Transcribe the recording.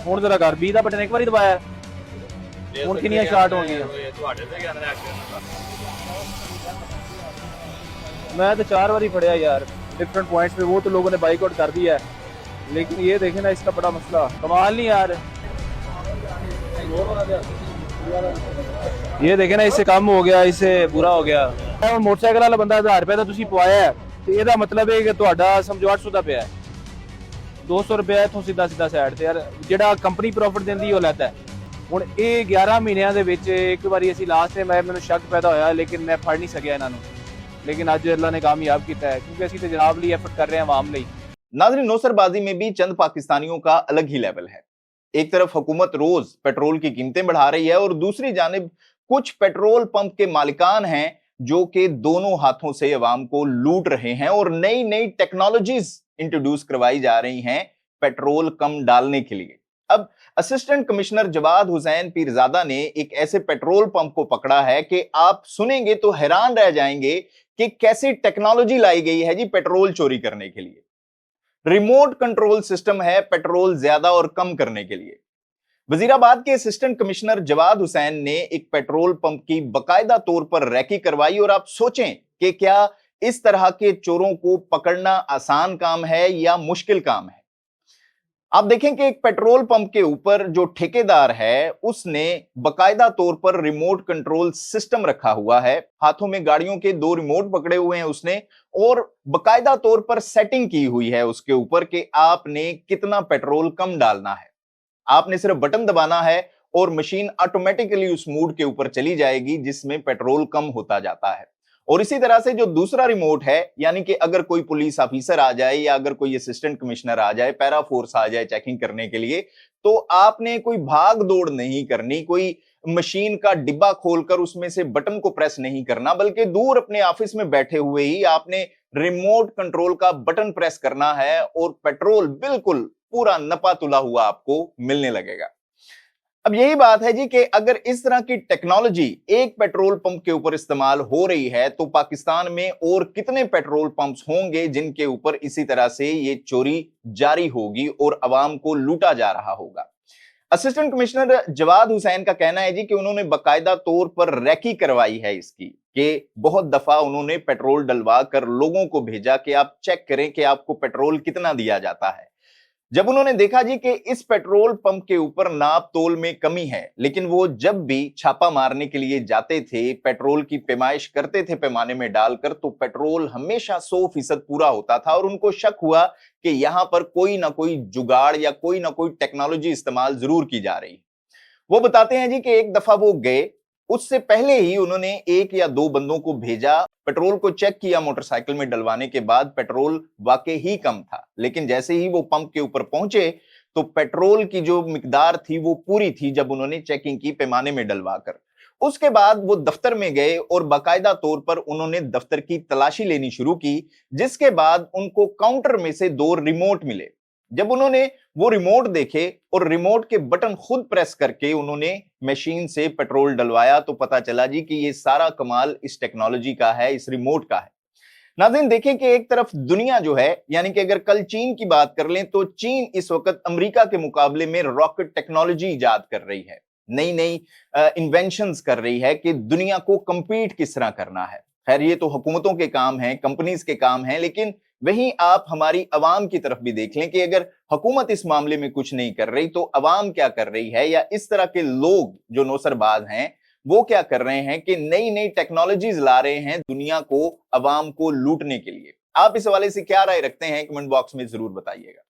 ਹੁਣ ਜ਼ਰਾ ਕਰ 20 ਦਾ ਬਟਨ ਇੱਕ ਵਾਰੀ ਦਬਾਇਆ ਹੁਣ ਕਿੰਨੀਆਂ ਸਟਾਰਟ ਹੋ ਗਈਆਂ मैं तो 4 बारी पढ़ा यार डिफरेंट पॉइंट्स पे वो तो लोगों ने बाइकआउट कर दिया है लेकिन ये देखे ना इसका बड़ा मसला कमाल नहीं यार ये देखे ना इससे कम हो गया इससे बुरा हो गया मोटरसाइकिल वाला बंदा 1000 रुपए का तुसी पवाया है तो ਇਹਦਾ ਮਤਲਬ ਹੈ ਕਿ ਤੁਹਾਡਾ ਸਮਝੋ 800 ਦਾ ਪਿਆ ਹੈ 200 ਰੁਪਏ ਇਥੋਂ ਸਿੱਧਾ ਸਾਈਡ ਤੇ ਯਾਰ ਜਿਹੜਾ ਕੰਪਨੀ ਪ੍ਰੋਫਿਟ ਦਿੰਦੀ ਉਹ ਲੈਂਦਾ ਹੁਣ ਇਹ 11 ਮਹੀਨਿਆਂ ਦੇ ਵਿੱਚ ਇੱਕ ਵਾਰੀ ਅਸੀਂ ਲਾਸਟ ਟਾਈਮ ਮੈਨੂੰ ਸ਼ੱਕ ਪੈਦਾ ਹੋਇਆ ਲੇਕਿਨ मैं ਫੜ नहीं सकिया ਇਹਨਾਂ ਨੂੰ लेकिन आज अल्लाह ने कामयाब किया है क्योंकि असि तो जनाब लिए एफर्ट कर रहे हैं आवाम लिए। नाज़रीन नौसरबाजी में भी चंद पाकिस्तानियों का अलग ही लेवल है। एक तरफ हुकूमत रोज पेट्रोल की कीमतें बढ़ा रही है और दूसरी जानिब कुछ पेट्रोल पंप के मालिकान हैं जो कि दोनों हाथों से अवाम को लूट रहे हैं और नई नई टेक्नोलॉजीज इंट्रोड्यूस करवाई जा रही हैं पेट्रोल कम डालने के लिए। अब असिस्टेंट कमिश्नर जवाद हुसैन पीरजादा ने एक ऐसे पेट्रोल पंप को पकड़ा है कि आप सुनेंगे तो हैरान रह जाएंगे कि कैसी टेक्नोलॉजी लाई गई है जी पेट्रोल चोरी करने के लिए। रिमोट कंट्रोल सिस्टम है पेट्रोल ज्यादा और कम करने के लिए। वजीराबाद के असिस्टेंट कमिश्नर जवाद हुसैन ने एक पेट्रोल पंप की बाकायदा तौर पर रैकी करवाई और आप सोचें कि क्या इस तरह के चोरों को पकड़ना आसान काम है या मुश्किल काम है। आप देखें कि एक पेट्रोल पंप के ऊपर जो ठेकेदार है उसने बाकायदा तौर पर रिमोट कंट्रोल सिस्टम रखा हुआ है, हाथों में गाड़ियों के 2 रिमोट पकड़े हुए हैं उसने और बाकायदा तौर पर सेटिंग की हुई है उसके ऊपर कि आपने कितना पेट्रोल कम डालना है। आपने सिर्फ बटन दबाना है और मशीन ऑटोमेटिकली उस मोड के ऊपर चली जाएगी जिसमें पेट्रोल कम होता जाता है। और इसी तरह से जो दूसरा रिमोट है यानी कि अगर कोई पुलिस ऑफिसर आ जाए या अगर कोई असिस्टेंट कमिश्नर आ जाए, पैरा फोर्स आ जाए चेकिंग करने के लिए, तो आपने कोई भाग दौड़ नहीं करनी, कोई मशीन का डिब्बा खोलकर उसमें से बटन को प्रेस नहीं करना, बल्कि दूर अपने ऑफिस में बैठे हुए ही आपने रिमोट कंट्रोल का बटन प्रेस करना है और पेट्रोल बिल्कुल पूरा नपा तुला हुआ आपको मिलने लगेगा। अब यही बात है जी कि अगर इस तरह की टेक्नोलॉजी एक पेट्रोल पंप के ऊपर इस्तेमाल हो रही है तो पाकिस्तान में और कितने पेट्रोल पंप्स होंगे जिनके ऊपर इसी तरह से ये चोरी जारी होगी और अवाम को लूटा जा रहा होगा। असिस्टेंट कमिश्नर जवाद हुसैन का कहना है जी कि उन्होंने बाकायदा तौर पर रैकी करवाई है इसकी, कि बहुत दफा उन्होंने पेट्रोल डलवा कर लोगों को भेजा कि आप चेक करें कि आपको पेट्रोल कितना दिया जाता है। जब उन्होंने देखा जी कि इस पेट्रोल पंप के ऊपर नाप तोल में कमी है, लेकिन वो जब भी छापा मारने के लिए जाते थे, पेट्रोल की पैमाइश करते थे पैमाने में डालकर, तो पेट्रोल हमेशा 100% पूरा होता था और उनको शक हुआ कि यहां पर कोई ना कोई जुगाड़ या कोई ना कोई टेक्नोलॉजी इस्तेमाल जरूर की जा रही। वो बताते हैं जी कि एक दफा वो गए, उससे पहले ही उन्होंने 1 या 2 बंदों को भेजा, पेट्रोल को चेक किया, मोटरसाइकिल में डलवाने के बाद पेट्रोल वाकई ही कम था, लेकिन जैसे ही वो पंप के ऊपर पहुंचे तो पेट्रोल की जो मिकदार थी वो पूरी थी जब उन्होंने चेकिंग की पैमाने में डलवाकर। उसके बाद वो दफ्तर में गए और बाकायदा तौर पर उन्होंने दफ्तर की तलाशी लेनी शुरू की, जिसके बाद उनको काउंटर में से 2 रिमोट मिले। जब उन्होंने वो रिमोट देखे और रिमोट के बटन खुद प्रेस करके उन्होंने मशीन से पेट्रोल डलवाया तो पता चला जी कि ये सारा कमाल इस टेक्नोलॉजी का है, इस रिमोट का है। नाज़रीन देखें कि एक तरफ दुनिया जो है, यानी कि अगर कल चीन की बात कर लें तो चीन इस वक्त अमेरिका के मुकाबले में रॉकेट टेक्नोलॉजी इजाद कर रही है, नई नई इन्वेंशंस कर रही है कि दुनिया को कंपीट किस तरह करना है। खैर ये तो हुकूमतों के काम हैं, कंपनीज के काम हैं, लेकिन वहीं आप हमारी अवाम की तरफ भी देख लें कि अगर हुकूमत इस मामले में कुछ नहीं कर रही तो अवाम क्या कर रही है, या इस तरह के लोग जो नौसरबाज हैं वो क्या कर रहे हैं कि नई नई टेक्नोलॉजीज ला रहे हैं दुनिया को, अवाम को लूटने के लिए। आप इस हवाले से क्या राय रखते हैं कमेंट बॉक्स में जरूर बताइएगा।